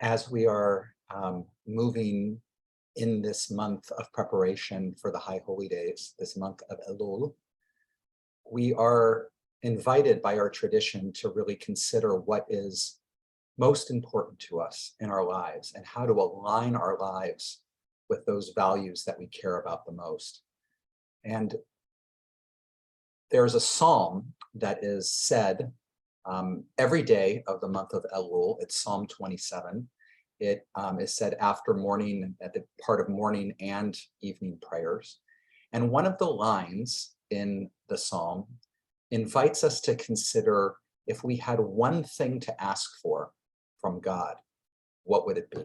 As we are moving in this month of preparation for the High Holy Days, this month of Elul, we are invited by our tradition to really consider what is most important to us in our lives and how to align our lives with those values that we care about the most. And there's a psalm that is said every day of the month of Elul. It's Psalm 27. It is said after morning, at the part of morning and evening prayers. And one of the lines in the psalm invites us to consider, if we had one thing to ask for from God, what would it be?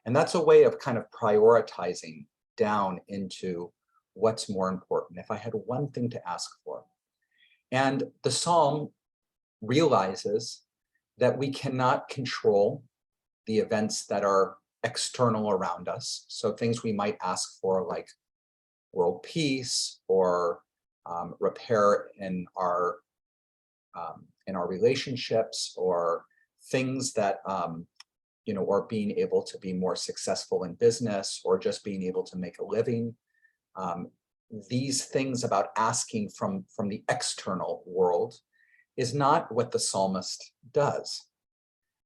And that's a way of kind of prioritizing down into what's more important. If I had one thing to ask for. And the psalm realizes that we cannot control the events that are external around us. So things we might ask for, like world peace or repair in our relationships, or things that or being able to be more successful in business, or just being able to make a living. These things about asking from the external world is not what the psalmist does,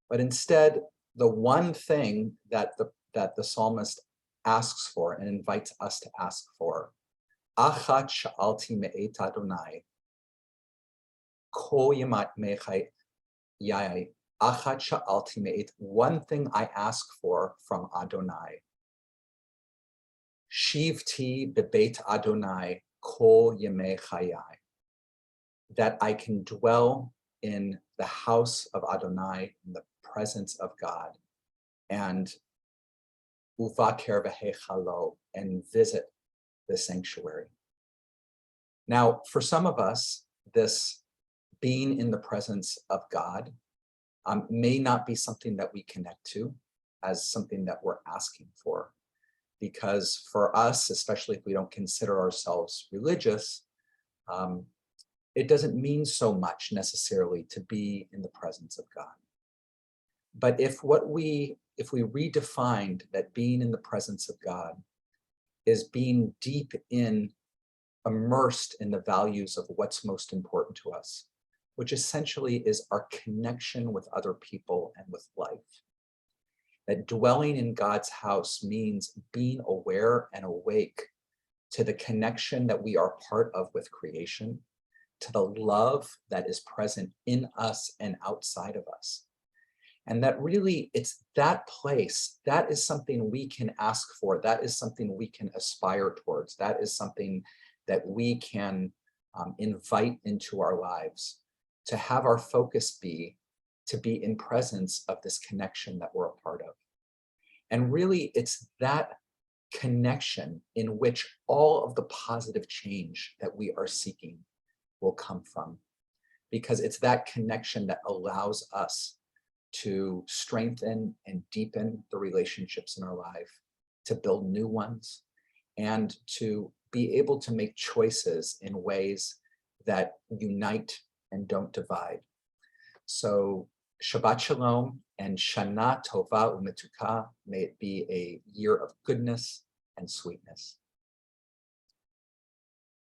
but instead the one thing that the psalmist asks for and invites us to ask for, achat sha'alti me'et Adonai, kol yamat mechai yai, achat sha'alti me'et, one thing I ask for from Adonai, shivti bebeit Adonai kol yemei chayai, that I can dwell in the house of Adonai, in the presence of God, and uvaker v'hechalo, and visit the sanctuary. Now, for some of us, this being in the presence of God may not be something that we connect to as something that we're asking for. Because for us, especially if we don't consider ourselves religious, it doesn't mean so much necessarily to be in the presence of God. But if we redefined that being in the presence of God is being deep in, immersed in the values of what's most important to us, which essentially is our connection with other people and with life. That dwelling in God's house means being aware and awake to the connection that we are part of with creation, to the love that is present in us and outside of us. And that really, it's that place, that is something we can ask for, that is something we can aspire towards, that is something that we can invite into our lives, to have our focus be to be in presence of this connection that we're a part of. And really, it's that connection in which all of the positive change that we are seeking will come from, because it's that connection that allows us to strengthen and deepen the relationships in our life, to build new ones, and to be able to make choices in ways that unite and don't divide. So Shabbat Shalom and Shana Tova Umetuka, may it be a year of goodness and sweetness.